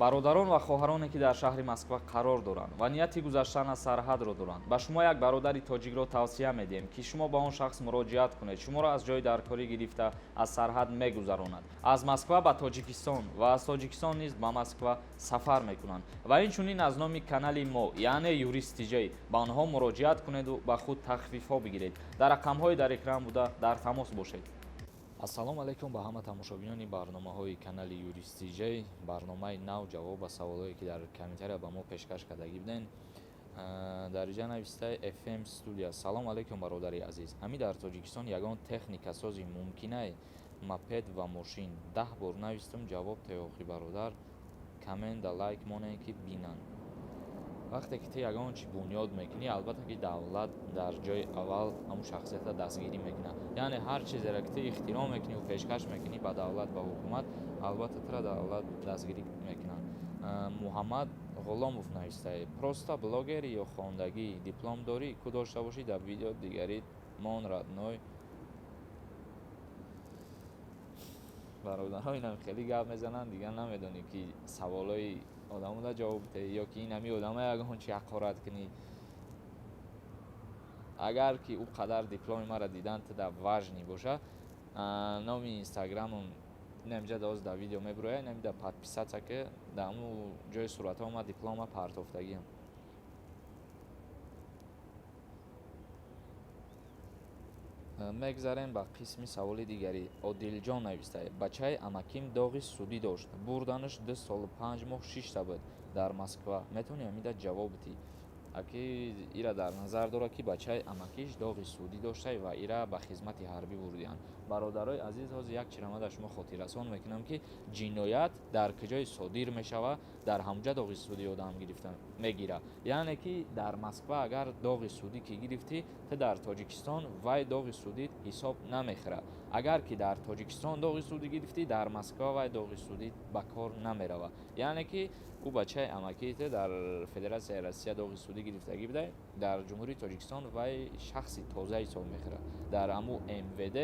бародарон ва хоҳароне ки дар шаҳри Москва қарор доранд ва нияти гузаштан аз сарҳадро доранд, ба шумо як бародари тоҷикро тавсия медиҳем, ки шумо ба он шахс муроҷиат кунед. Шуморо аз ҷои даркорӣ гирифта аз сарҳад мегузаронад. Аз Москва ба Тоҷикистон ва аз Тоҷикистон низ ба Москва сафар мекунанд. Ва инчунин аз номи канали мо, яъне Юрист Тиҷей, ба онҳо муроҷиат кунед ва ба худ тахфифҳо бигиред. Дар рақамҳои дар экран буда дар тамос бошед. Ассалому алайкум ба ҳама тамошобинони барномаҳои канали Юрист Тиҷей. Барномаи нав ҷавоб ба саволое ки дар комментария ба мо пешкаш кардагӣ буден. Дариҷа навистай FM студия. Салому алайкум бародари азиз. Ҳамин дар Тоҷикистон ягон техникасози мумкинае мопед ва мошин. 10 бор навистум, ҷавоб теохи бародар. Коммент лайк монем ки бинанд. вақте ки ту ягон чи бунёд мекунӣ, албатта ки давлат дар ҷои аввал ҳамун шахсията дастгирӣ мекунад. Яъне ҳар чизеро ки ту ихтироъ мекунӣ ва пешкаш мекунӣ ба давлат, ба ҳукумат, албатта туро давлат дастгирӣ мекунад. Муҳаммад Ғуломов навистае: просто блогери ё хондагӣ, диплом дорӣ, ку дошта бошӣ, дар видео дигари мон родной. бародарҳо инам хеле гап мезананд, дигар намедонӣ ки саволои одамода ҷавоб диҳӣ ё ки ин ҳами одама ягон чи ҳақорат кунӣ. агар ки ӯ қадар дипломи маро дидан туда важни боша, номи инстаграмам инамҷа доз дар видео мебуроя, инамида подписатся ки дар ҳамун ҷои суратҳо ма диплома партофтагиам. мегзарем ба қисми саволи дигари. Одилҷон навистае: бачаи амаким доғи судӣ дошт, бурданаш 2 солу 5 моҳ 6 та буд дар Москва. Метавонӣ ҳамида ҷавоб дӣ? аки ира дар назар дора ки бачаи амакиш доғи судӣ доштае ва ира ба хизмати ҳарбӣ бурдиянд. бародарои азиз, ҳозир як чиро да шумо хотиррасон мекунам ки ҷиноят дар куҷои содир мешава, дар ҳамҷа доғи судӣ одам гирифта мегира. яъне ки дар Москва агар доғи судӣ ки гирифтӣ, ту дар Тоҷикистон вай доғи судӣ ҳисоб намехӯра. агар ки дар Тоҷикистон доғи судӣ гирифтӣ, дар Москва вай доғи судӣ ба кор намерава. яъне ки ӯ бачаи амакии ту дар Федератсияи Россия доғи судӣ гирифтагӣ буда, дар ҷумҳурии Тоҷикистон вай шахси тоза ҳисоб мехӯра. дар ҳамун МВД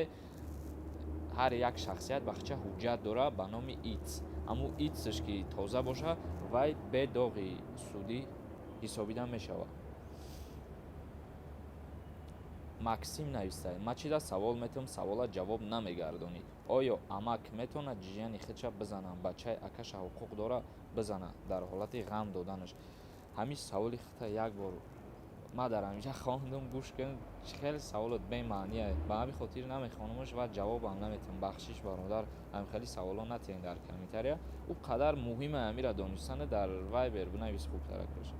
ҳар як шахсият бахча ҳуҷҷат дора ба номи X. ҳамун X-ш ки тоза боша, вай бе доғи судӣ ҳисобида мешава. Максим навистае: мачида савол метавонам, савола ҷавоб намегардонӣ. оё амак метавонад ҷияни худша бизанад, бачаи акаша ҳуқуқ дора бизанад дар ҳолати ғам доданаш? ҳамин саволи худта як бор ма дар ҳамиҷа хондум, гӯш кун, хеле саволот бемаъние. ба ҳамин хотир намехонамш ва ҷавобам наметавонам. бахшиш бародар, ҳамин хеле саволо натиҳем дар комментария. ӯ қадар муҳима ҳамира донистане дар вайбер бинавис хубтарак боша.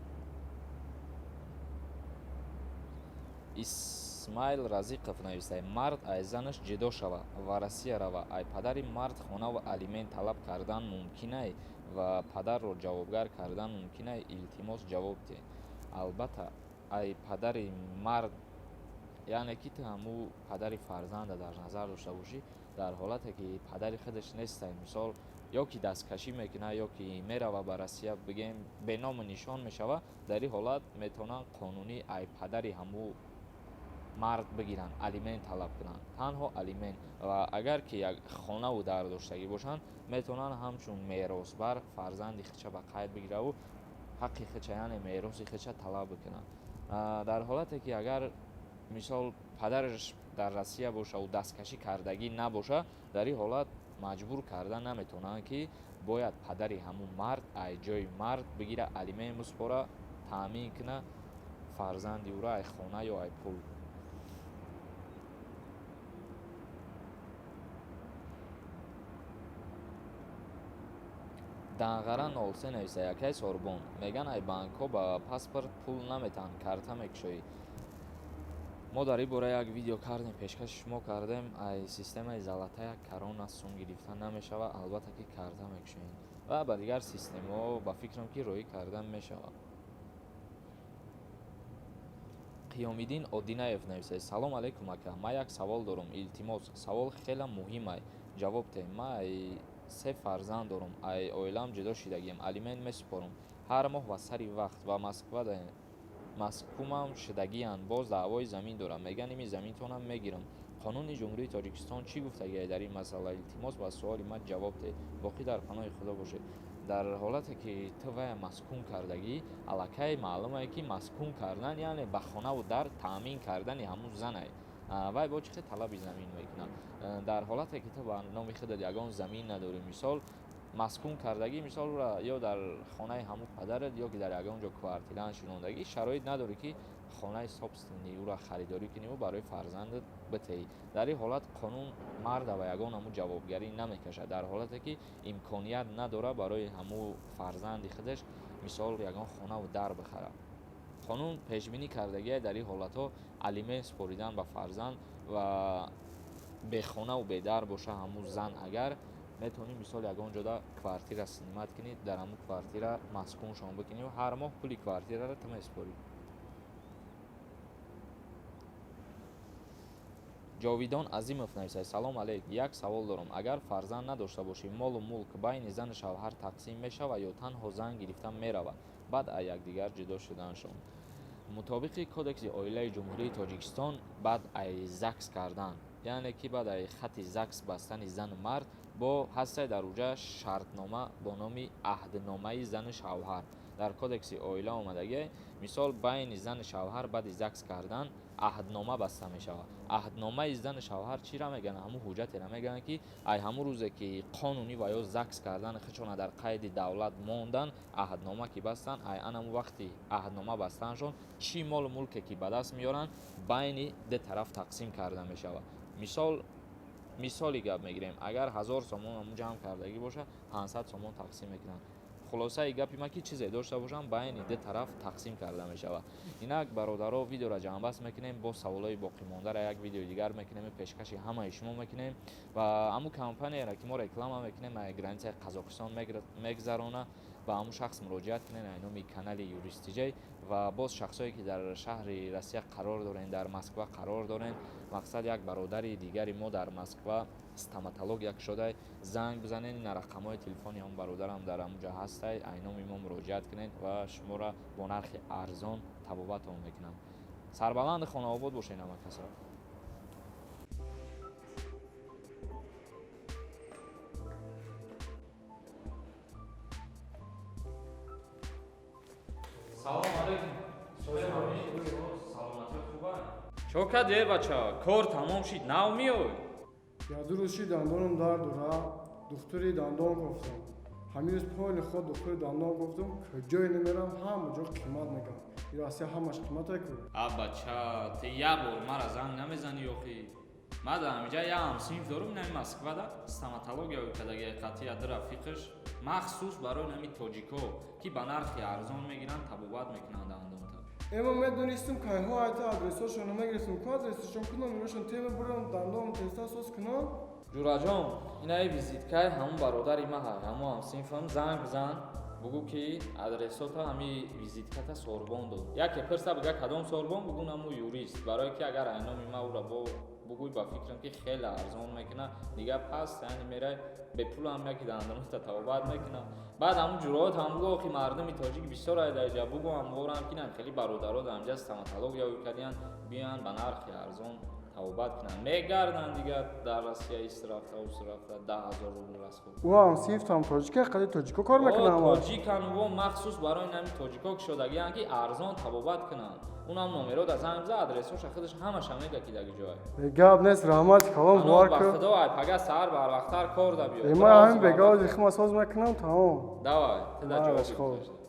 Исмаил Разиқов навистае: мард аз занаш ҷудо шава ва Россия рава, ай падари мард хона ва алимент талаб кардан мумкинае ва падарро ҷавобгар кардан мумкинае? Илтимос ҷавоб диҳед. албатта ай падари мард, яъне ки ту ҳамун падари фарзанда дар назар дошта бошӣ, дар ҳолате ки падари худаш нестае, мисол ё ки дасткашӣ мекунад, ё ки мерава ба Россия, бигем беному нишон мешава, дар ин ҳолат метавонанд қонунӣ ай падари ҳамун мард бигиранд, алимент талаб кунанд, танҳо алимент. ва агар ки як хонаву дар доштагӣ бошанд, метавонанд ҳамчун меросбар фарзанди худша ба қайд бигираву ҳаққи худша, яъне мероси худша талаб бикунанд. дар ҳолате ки агар мисол падараш дар Россия бошаву дасткашӣ кардагӣ набоша, дар ин ҳолат маҷбур карда наметавонанд ки бояд падари ҳамун мард ай ҷои мард бигира, алимент муспора, таъмин куна фарзанди ӯро, ай хона ё ай пул. Данғара 03 нависа: якай сорбон меган ай банкҳо ба паспорт пул наметаҳанд, карта мекушоӣ. мо дар ин бора як видео кардем, пешкаши шумо кардем. ай системаи золотая корона сум гирифта намешава, албатта ки карта мекушоем ва ба дигар системаҳо ба фикрам ки роӣ карда мешавад. қиёмиддин Одинаев нависае: салом алайкум ака, ман як савол дорам, илтимос, савол хеле муҳимай, ҷавоб диҳед. ман 3 фарзанд дорам, ай оилаам ҷудо шудагиам, алимент месупорам ҳар моҳ ва сари вақт ва Москва маҳкумам шудагиам, боз даъвои замин дорам, мегӯянд ими заминтонам мегирам. қонуни ҷумҳурии Тоҷикистон чӣ гуфтагиае дар ин масъала? Илтимос ба суоли ман ҷавоб диҳед. боқӣ дар паноҳи худо бошед. дар ҳолате ки ту вай маскун кардагӣ аллакай маълуме ки маскун кардан яъне ба хонаву дар таъмин кардани ҳамун занай. Вай бо чӣ талаби замин мекунад. Дар ҳолате ки ту ба номи худат ягон замин надорӣ, мисол маскун кардагӣ, мисол ё дар хонаи ҳамун падарат ё ки дар ягон ҷо квартираан шинондагӣ, шароит надорӣ ки хонаи собственӣ ӯро харидорӣ кунӣ ва барои фарзандат битеҳӣ. Дар ин ҳолат қонун марда ба ягон ҳамун ҷавобгарӣ намекашад, дар ҳолате ки имконият надорад барои ҳамун фарзанди худаш мисол ягон хонаву дар бихарад. қонун пешбинӣ кардагиаш дар ин ҳолатҳо алимент споридан ба фарзанд ва бехонаву бедар боша ҳамун зан, агар метавонӣ мисол ягон ҷода квартира синимат кунӣ, дар ҳамун квартира маскуншон бикунӣ ва ҳар моҳ пули квартираро ту меспорӣ. ҷовидон Азимов нависад: салом алейк, як савол дорам. Агар фарзанд надошта бошем, молу мулк байни зану шавҳар тақсим мешавад ё танҳо зан гирифта меравад баъд аз якдигар ҷудо шуданашон? мутобиқи кодекси оилаи ҷумҳурии Тоҷикистон баъд аз ЗАГС кардан, яъне ки баъд аз хати ЗАГС бастани зану мард бо ҳастад дар уҷа шартнома бо номи аҳдномаи зану шавҳар дар кодекси оила омадагӣ, мисол байни зану шавҳар баъди ЗАГС кардан аҳднома баста мешавад. Аҳдномаи зану шавҳар чиро мегӯянд? Ҳамун ҳуҷҷатеро мегӯянд ки ай ҳамун рӯзе ки қонунӣ ва ё ЗАГС кардани худшона дар қайди давлат мондан, аҳднома ки бастанд, ай анаму вақти аҳднома бастанашон чӣ молу мулке ки ба даст меёранд байни ду тараф тақсим карда мешавад. Мисоли гап мегирем, агар 1000 сомон ҳамун ҷамъ кардагӣ боша, 500 сомон тақсим мекунанд. Хулосаи гапи ман ки чизе дошта бошам, байни ду тараф тақсим карда мешавад. Инак бародаро, видеоро ҷамъбаст мекунем, бо саволои боқимондаро як видеои дигар мекунем, пешкаши ҳамаи шумо мекунем ва ҳамун компанияро ки мо реклама мекунем аз границаи Қазоқистон мегзарона, ба ҳамун шахс муроҷиат кунед аз номи канали Юристиҷей ва боз шахсое ки дар шаҳри Россия қарор дорен, дар Москва қарор дорен, мақсад як бародари дигари мо дар Москва стоматология шуда, занг бизанед, ин рақамҳои телефони ҳамун бародарам дар ҳамуҷа ҳастай, аз номи мо муроҷиат кунед ва шуморо бо нархи арзон табобатон мекунам. Сарбаланди Хонаобод бошед намакасро. салом алейкум. саломати хуба? чока дер бача, кор тамом шид, нав меой? Я ду рӯз шид дандонам дард дора, духтури дандон гуфтам. ҳамин рӯз пони худ духтури дандон гуфтам, куҷое намерам, ҳама ҷо қимат мегӯям. ин Россия ҳамаш қимате ку. Бача, ти як бор мара занг намезанӣ ёхи? ман дар ҳамиҷа як ҳамсинф дорам нами Москвада, стоматология кадаги қатъи аду рафиқаш махсус барои нами тоҷико ки ба нархи арзон мегиранд, табобат мекунанд дандонта. Эма медонистам кайҳо айта адресошон намегирифтам, ку адресошон кунам, иношон тема бурам дандон теста сос кунам. ҷураҷон, инаи визиткаи ҳамун бародари ма ҳай, ҳамун ҳамсинфам занг бизан, бугӯ ки адресота ҳами визитката сорбон дод. Яке пирса бига кадом сорбон, бугӯ ҳамун юрист, барое ки агар ай номи ма ӯра бо бугӯй ба фикрам ки хеле арзон мекуна, дига пас яъне мерай бепулам яки дандонота табобат мекуна. баъд ҳамун ҷуроат ҳам бугӯ охи мардуми тоҷик бисёр ай дар ҷа бугӯ ҳамворам ки нам хеле бародаро дар ҷа стоматология кардиян, биёянд ба нархи арзон табобат кунанд. Мегарданд дига дар Россия истрафта 10,000 рубл расход. Вау, сифтам тоҷика, қади тоҷико кор мекунам. Тоҷикан во махсус барои нами тоҷико ки шодагиян ки арзон табобат кунанд. Унам номерода занг бизан, адресоша худаш ҳамаша мега ки даги ҷоя. Гап нест, раҳмат, калом бор ку. Ба худо ай пага саҳар барвақтар кор да биё. Ма ҳамин бегаози хима соз мекунам, тамом. Давай, ти да ҷавоб.